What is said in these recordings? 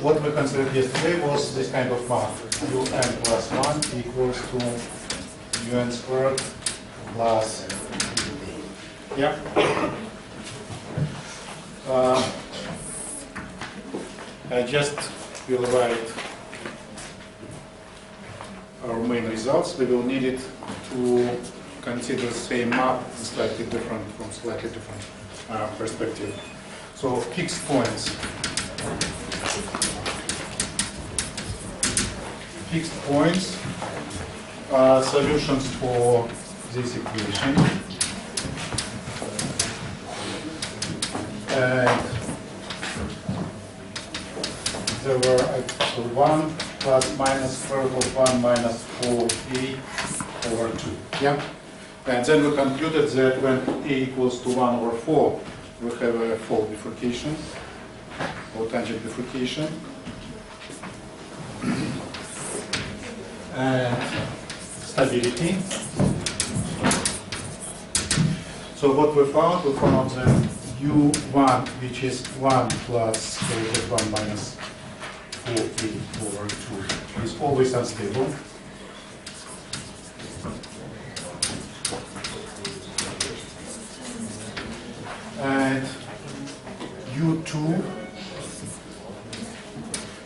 what we considered yesterday was this kind of map. Un plus 1 equals to un squared plus yeah. I just will write our main results. We will need it to consider the same map slightly different from slightly different perspective. So fixed points. Fixed points are solutions for this equation. And there were 1 plus minus square root of 1 minus 4a over 2. Yeah? And then we concluded that when a equals to 1 over 4, we have a fold bifurcation or tangent bifurcation. And stability. So what we found that u1, which is 1 plus square root of 1 minus 4a over 2, is always unstable. And u2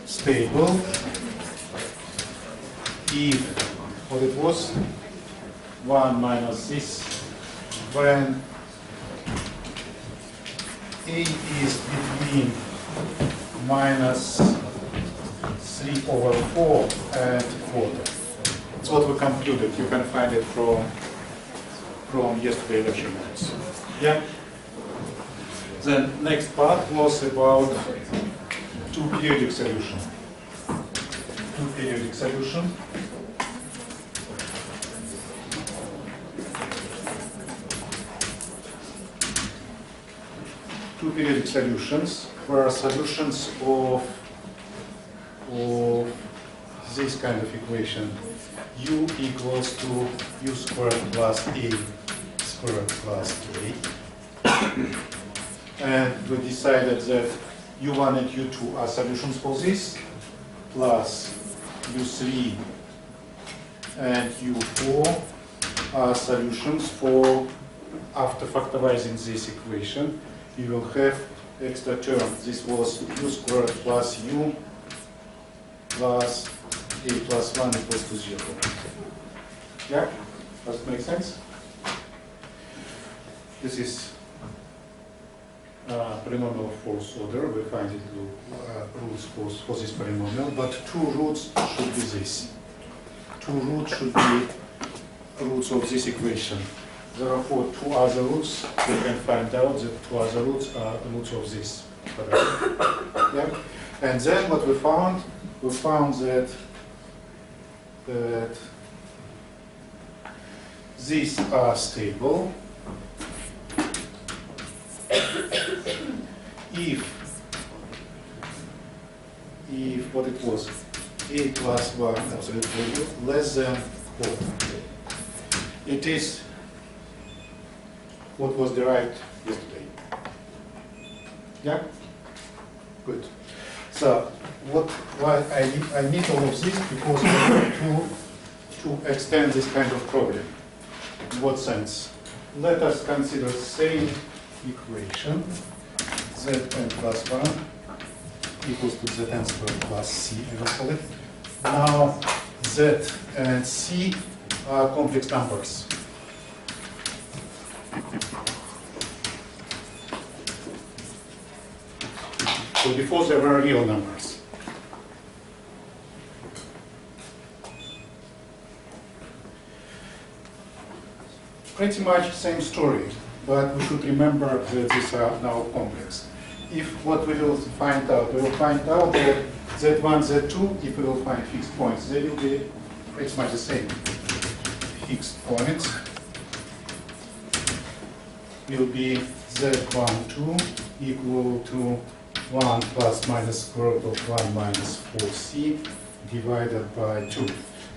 stable if what it was 1 minus this when a is between minus 3 over 4 and 4. That's what we concluded. You can find it from yesterday's lecture notes. Yeah. Then next part was about two-periodic solution. Two-periodic solution. Two-periodic solutions were solutions of this kind of equation. U equals to u squared plus a squared plus a. And we decided that u1 and u2 are solutions for this, plus u3 and u4 are solutions for, after factorizing this equation, you will have extra term. This was u squared plus u plus a plus 1 equals to 0. Yeah? Does it make sense? This is polynomial of fourth order. We find it roots for this polynomial, but two roots should be this. Two roots should be roots of this equation. Therefore, two other roots, we can find out that two other roots are roots of this. Yeah? And then what we found that these are stable if what it was, a plus 1 absolute value less than 4. It is what was derived yesterday. Yeah? Good. So why I need all of this? Because we want to extend this kind of problem. In what sense? Let us consider the same equation, zn plus 1 equals to zn squared plus c, I will call it. Now z and c are complex numbers. So before they were real numbers. Pretty much same story, but we should remember that these are now complex. If what we will find out that Z1, Z2, if we will find fixed points, they will be pretty much the same. Fixed points will be Z12 equal to 1 plus minus square root of 1 minus 4c divided by 2.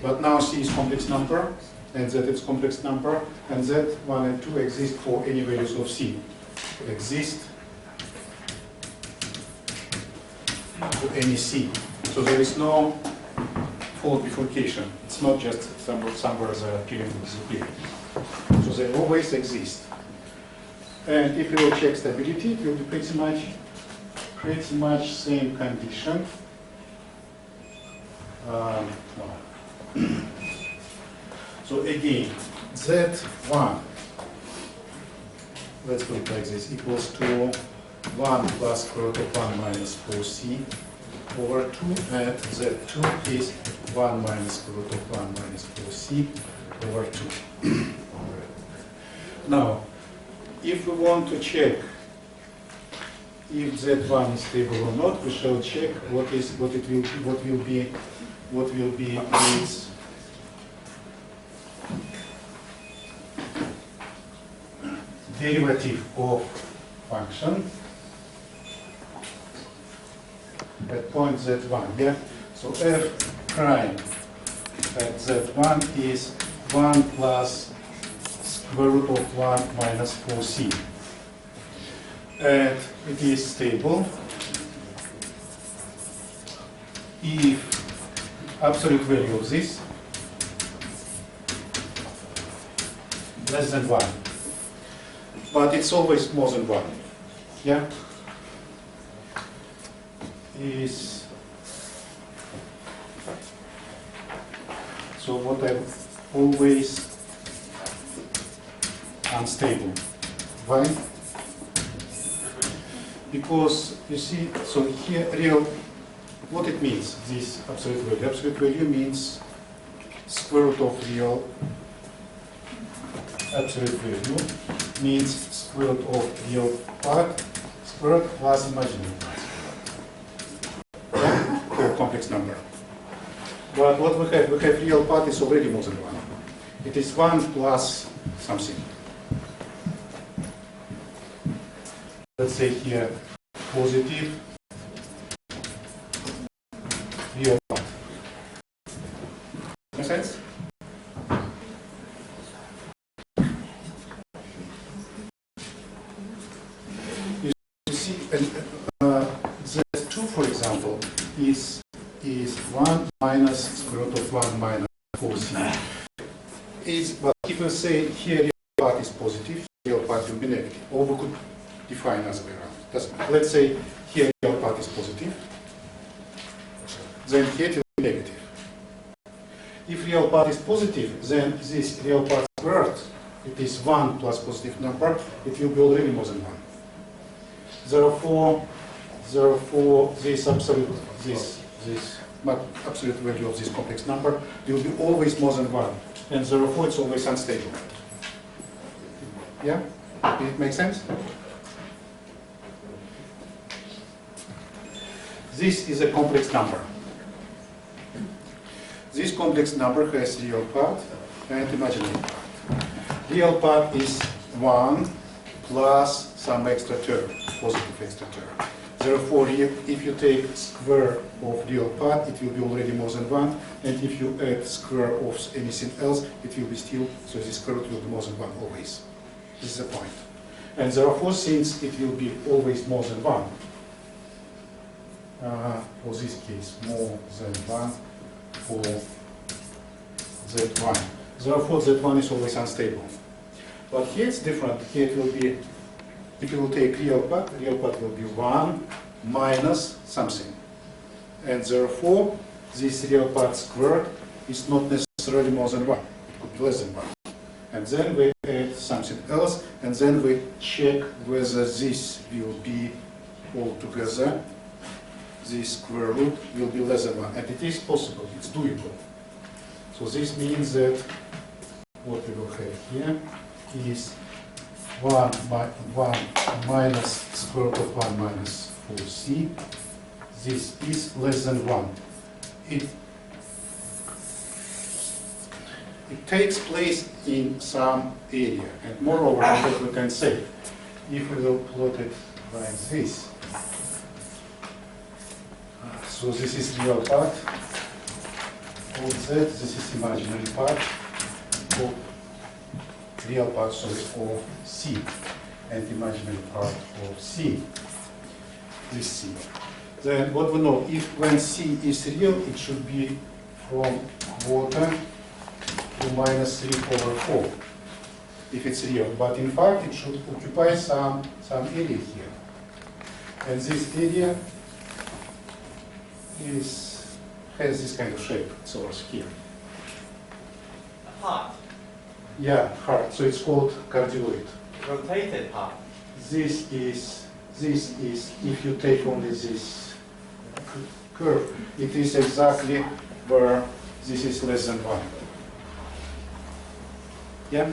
But now c is complex number, and z is complex number, and z1 and 2 exist for any values of c. Exist to any C. So there is no fault bifurcation. It's not just somewhere the appearing will disappear. So they always exist. And if you will check stability, it will be pretty much same condition. So again, Z1, let's put it like this, equals to 1 plus square root of 1 minus 4c over 2, and Z2 is 1 minus square root of 1 minus 4c over 2. Now, if we want to check if Z1 is stable or not, we shall check what will be its derivative of function at point Z1. Yeah. So f prime at Z1 is 1 plus square root of 1 minus 4c. And it is stable if absolute value of this less than 1. But it's always more than 1. Yeah? Is so what I'm always unstable. Why? Because you see, so here real, what it means, this absolute value. Absolute value means square root of real absolute value means square root of real part squared plus imaginary part. Yeah? For complex number. But what we have real part is already more than 1. It is 1 plus something. Let's say here positive real part. Make sense? You see, Z2, for example, is 1 minus square root of 1 minus 4c. But if we say here real part is positive, real part will be negative. Or we could define as way around. Let's say here real part is positive, then here it will be negative. If real part is positive, then this real part squared, it is 1 plus positive number, it will be already more than 1. Therefore this absolute value of this complex number will be always more than 1, and therefore it's always unstable. Yeah? Did it make sense? This is a complex number. This complex number has real part and imaginary part. Real part is 1 plus some extra term, positive extra term. Therefore, if you take square of real part, it will be already more than 1. And if you add square of anything else, it will be still, so the square root will be more than 1 always. This is the point. And therefore, since it will be always more than 1, for this case, more than 1 for Z1. Therefore, Z1 is always unstable. But here it's different. Here it will be, if you will take real part will be 1 minus something. And therefore, this real part squared is not necessarily more than 1. It could be less than 1. And then we add something else, and then we check whether this will be altogether, this square root will be less than 1. And it is possible, it's doable. So this means that what we will have here is 1 minus square root of 1 minus 4c. This is less than 1. It takes place in some area. And moreover, what we can say, if we will plot it like this. So this is real part of Z, this is imaginary part of real part, of C, and imaginary part of C, this C. then what we know, if when C is real, it should be from quarter to minus 3/4, if it's real. But in fact, it should occupy some area here. And this area has this kind of shape, source here. A heart. Yeah, heart. So it's called cardioid. Rotated heart. This is, if you take only this curve, it is exactly where this is less than 1. Yeah?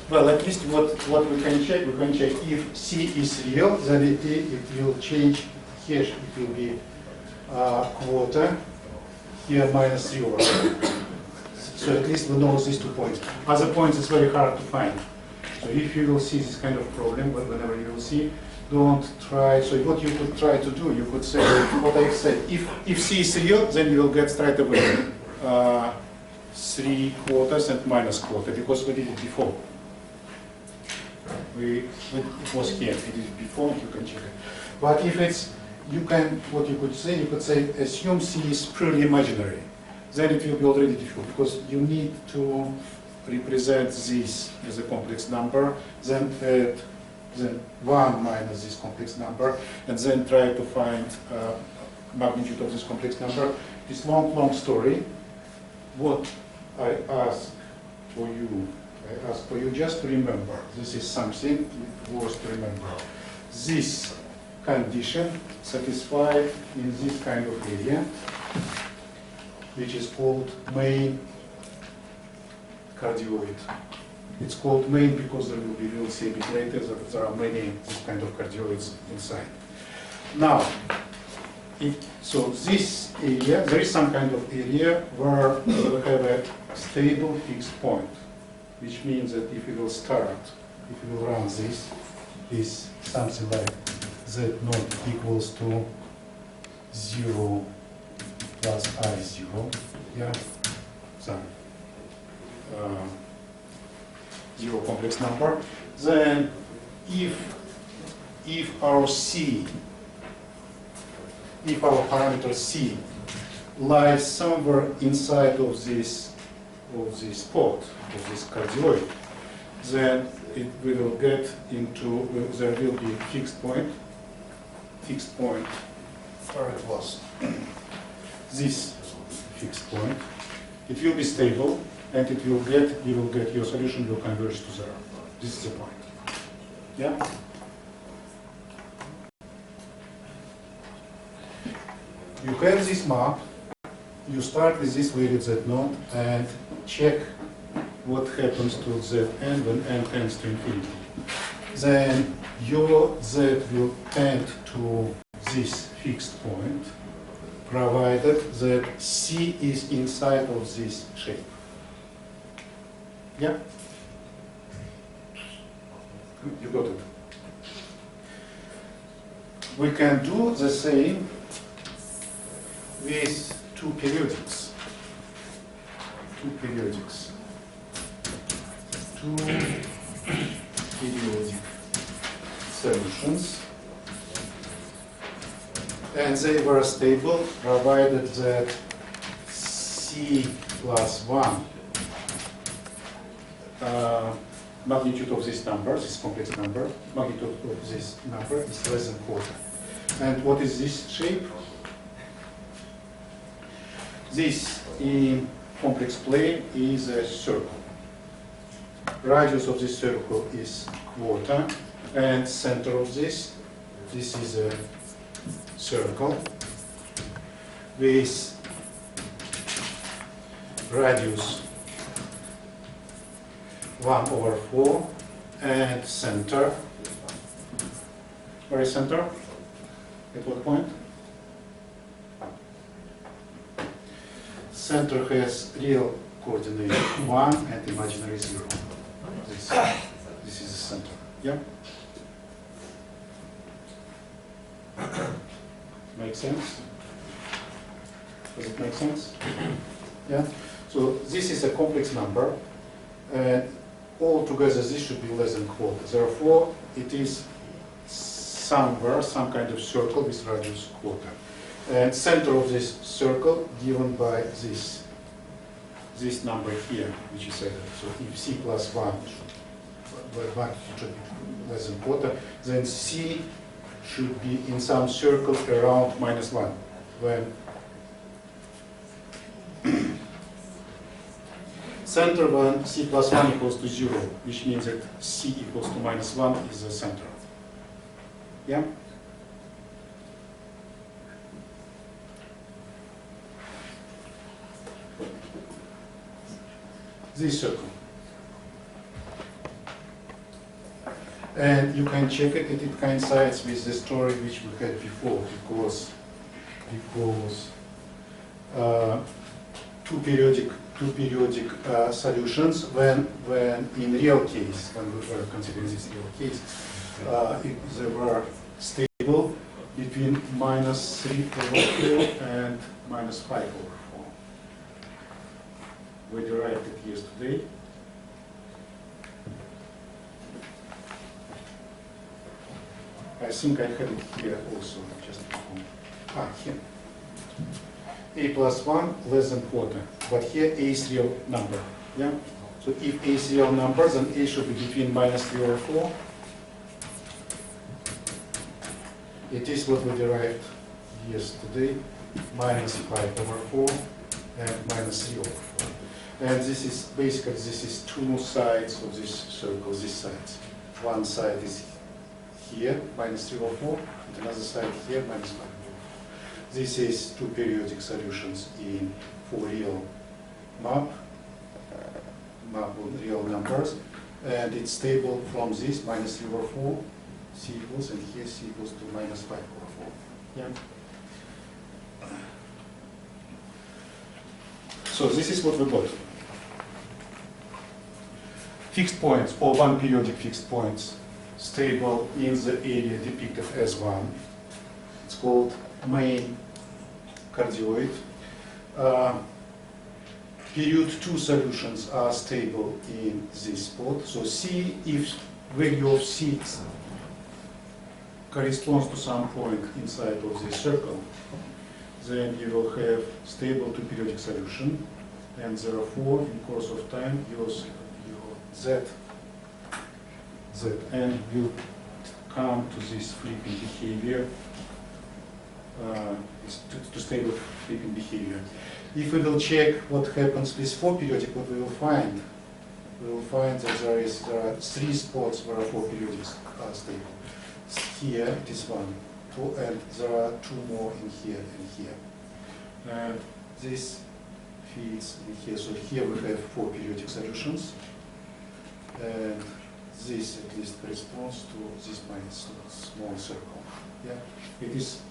Well, at least what we can check if C is real, then it will change here, it will be quarter, here minus 0. So at least we know these 2 points. Other points is very hard to find. So if you will see this kind of problem, whenever you will see, don't try. So what you could try to do, you could say what I said. If C is real, then you will get straight away 3/4 and minus quarter, because we did it before. It was here. We did it before. You can check it. But if it's, what you could say, assume C is purely imaginary. Then it will be already difficult, because you need to represent this as a complex number, then add 1 minus this complex number, and then try to find magnitude of this complex number. This long story. What I ask for you just to remember, this is something worth to remember. This condition satisfied in this kind of area, which is called main cardioid. It's called main because we'll see a bit later that there are many this kind of cardioids inside. Now, so this area, there is some kind of area where we have a stable fixed point, which means that if we will start, if we will run this is something like z naught equals to 0 plus I0, yeah, some 0 complex number. Then if our parameter C lies somewhere inside of this spot, of this cardioid, then we will get into, there will be fixed point where it was. This fixed point, it will be stable, and you will get your solution will converge to 0. This is the point. Yeah? You have this map, you start with this value z0 and check what happens to zn when n tends to infinity. Then your z will tend to this fixed point, provided that C is inside of this shape. Yeah? You got it. We can do the same with two periodics. Two periodic solutions. And they were stable, provided that C plus 1 magnitude of this number, this complex number, magnitude of this number is less than quarter. And what is this shape? This in complex plane is a circle. Radius of this circle is quarter, and center of this is a circle with radius 1/4 and center. Where is center? At what point? Center has real coordinate 1 and imaginary 0. This is the center. Yeah? Make sense? Does it make sense? Yeah? So this is a complex number, and altogether this should be less than quarter. Therefore, it is somewhere some kind of circle with radius quarter. And center of this circle given by this number here, which is added. So if c plus 1, where 1 should be less than quarter, then c should be in some circle around -1, when center when c plus 1 equals to 0, which means that c equals to -1 is the center. Yeah? This circle. And you can check it, it coincides with the story which we had before, because two periodic solutions, when in real case, when we were considering this real case, they were stable between -3/4 and -5/4. We derived it yesterday. I think I had it here also, just before. Here. A plus 1 less than quarter, but here A is real number. Yeah. So if A is real number, then A should be between -3/4. It is what we derived yesterday, -5/4 and -3/4. And this is basically, this is two sides of this circle, these sides. One side is here, -3/4, and another side here, -5/4. This is two periodic solutions for real map on real numbers, and it's stable from this -3/4, c equals, and here c equals to -5/4. Yeah. So this is what we got. Fixed points, or one periodic fixed points, stable in the area depicted as 1. It's called main cardioid. Period 2 solutions are stable in this spot. So C, if value of C corresponds to some point inside of this circle, then you will have stable two periodic solution, and therefore in course of time your Zn will come to this flipping behavior, to stable flipping behavior. If we will check what happens with 4 periodic, what we will find? We will find that there are 3 spots where 4 periodics are stable. Here it is 1, 2, and there are 2 more in here and here. And this feeds in here. So here we have 4 periodic solutions, and this at least corresponds to this small circle. Yeah, it is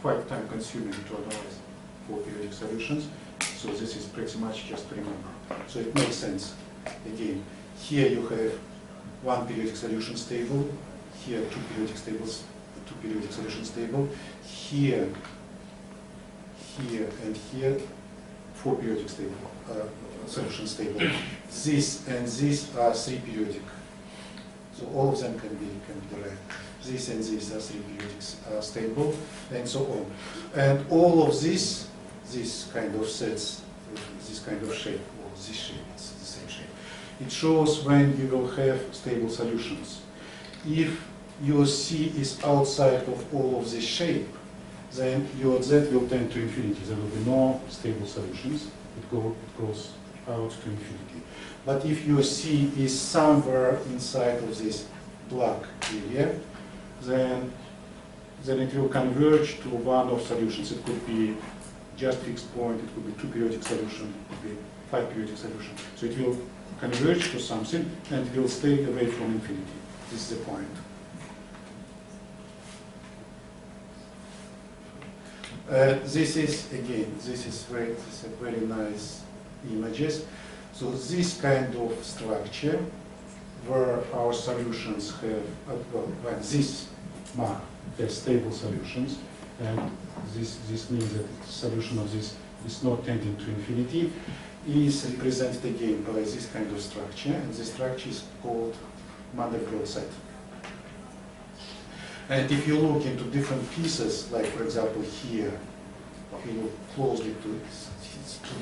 quite time consuming to analyze 4 periodic solutions, so this is pretty much just remember. So it makes sense. Again, here you have 1 periodic solution stable, here 2 periodic solutions stable, here, and here 4 periodic solutions stable. This and this are 3 periodic. So all of them can be derived. This and this are 3 periodics stable, and so on. And all of this kind of sets, this kind of shape, or this shape, it's the same shape. It shows when you will have stable solutions. If your C is outside of all of this shape, then your Z will tend to infinity. There will be no stable solutions. It goes out to infinity. But if your C is somewhere inside of this black area, then it will converge to one of solutions. It could be just fixed point, it could be 2 periodic solution, it could be 5 periodic solution. So it will converge to something, and it will stay away from infinity. This is the point. This is very nice images. So this kind of structure, where our solutions have, when this map has stable solutions, and this means that the solution of this is not tending to infinity, is represented again by this kind of structure, and this structure is called Mandelbrot set. And if you look into different pieces, like for example here, if you look closely to it,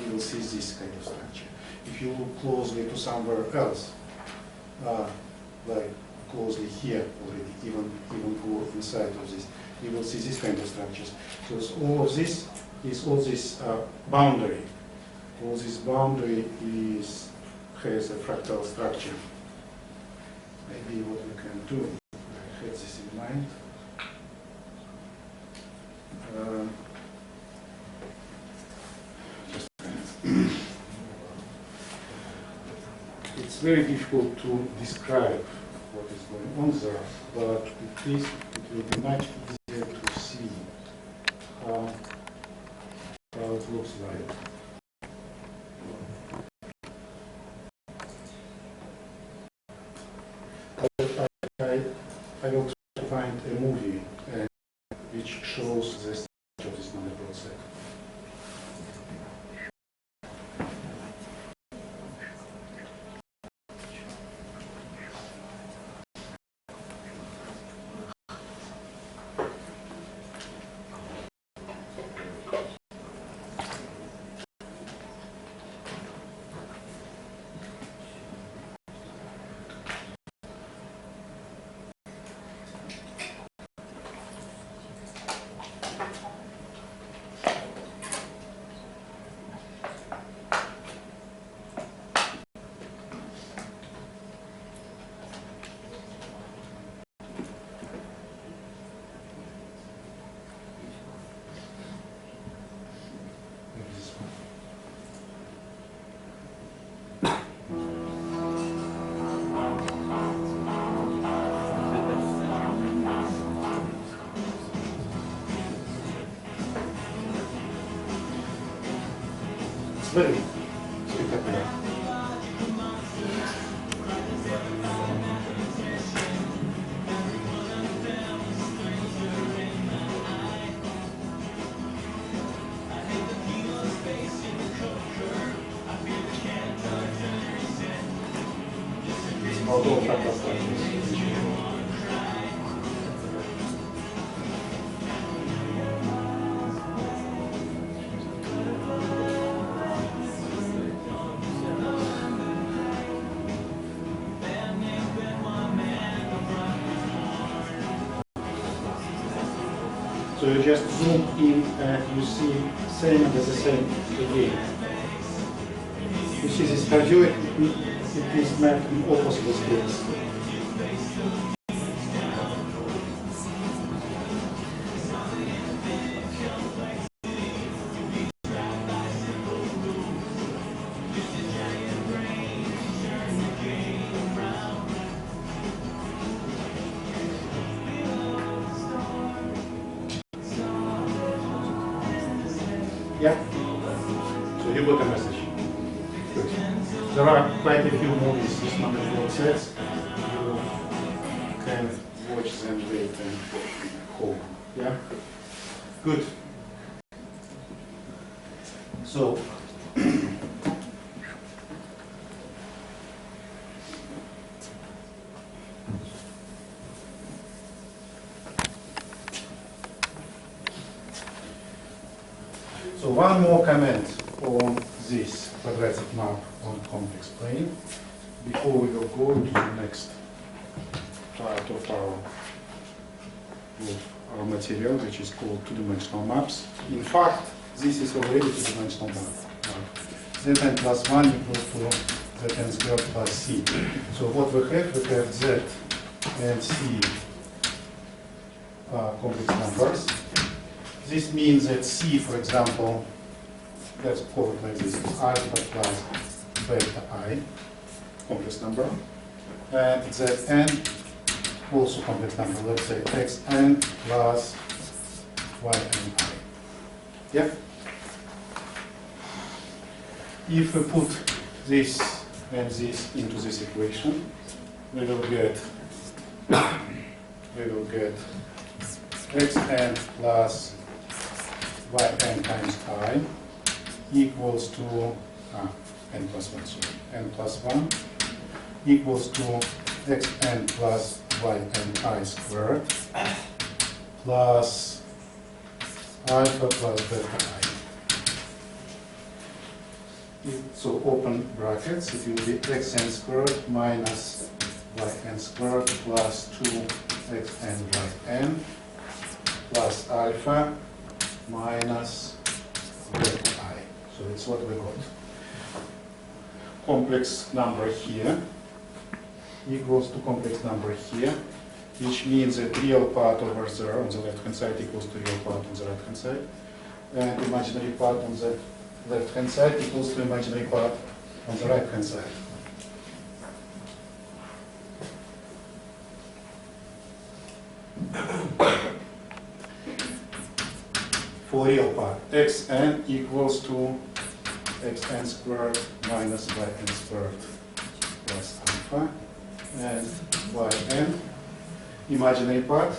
you will see this kind of structure. If you look closely to somewhere else, like closely here already, even go inside of this, you will see this kind of structures. So all of this is all this boundary. All this boundary has a fractal structure. Maybe what we can do, I had this in mind. Just a minute. It's very difficult to describe what is going on there, but it will be much easier to see how it looks like. I will try to find a movie which shows the structure of this Mandelbrot set. It's very spectacular. It's not all fractal structures. So you just zoom in and you see same and the same again. You see this cardioid, it is mapped in all possible states. Yeah? So you got a message. Good. There are quite a few movies with Mandelbrot sets. You can watch them later at home. Yeah? Good. So, so one more comment on this quadratic map on complex plane before we will go to the next part of our material, which is called two-dimensional maps. In fact, this is already two-dimensional map. Zn plus 1 equals to Zn squared plus c. So what we have Z and c complex numbers. This means that C, for example, let's call it like this, alpha plus beta I, complex number, and Zn, also complex number, let's say xn plus yn I. Yeah? If we put this and this into this equation, we will get xn plus yn times I equals to n plus 1, sorry, n plus 1 equals to xn plus yn I squared plus alpha plus beta I. So open brackets, it will be xn squared minus yn squared plus 2xn by n plus alpha minus beta I. So it's what we got. Complex number here equals to complex number here, which means that real part over there on the left hand side equals to real part on the right hand side, and imaginary part on the left hand side equals to imaginary part on the right hand side. For real part, xn equals to xn squared minus yn squared plus alpha, and yn, imaginary part,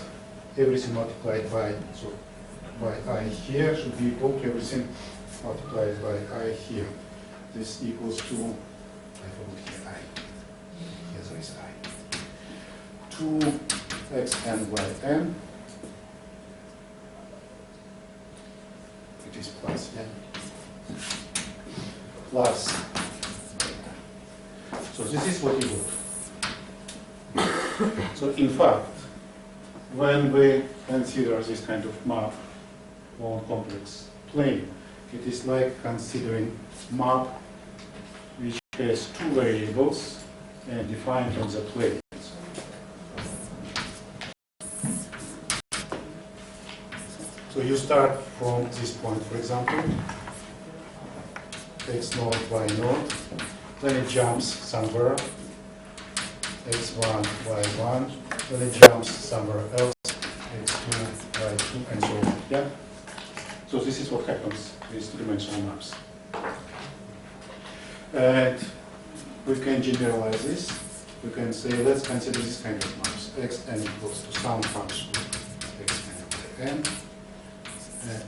everything multiplied by, so by I here should be equal to everything multiplied by I here. This equals to, I forgot here I, here there is I, 2xn by n, it is plus n, plus, so this is what you got. So in fact, when we consider this kind of map on complex plane, it is like considering map which has two variables and defined on the plane. So you start from this point, for example, x naught, y naught, then it jumps somewhere, x1, y1, then it jumps somewhere else, x2, y2, and so on. Yeah? So this is what happens with two-dimensional maps. And we can generalize this. We can say, let's consider this kind of maps. Xn equals to some function xn by n,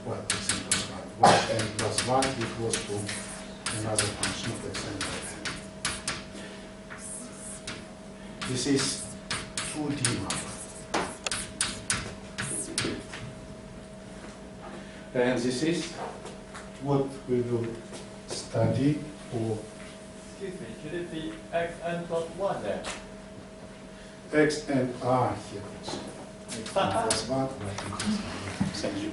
well, xn plus 1. Yn plus 1 equals to another function of xn by n. This is 2D map. And this is what we will study for. Excuse me, should it be xn plus 1 there? X and R here. X plus 1, y plus 1. Thank you.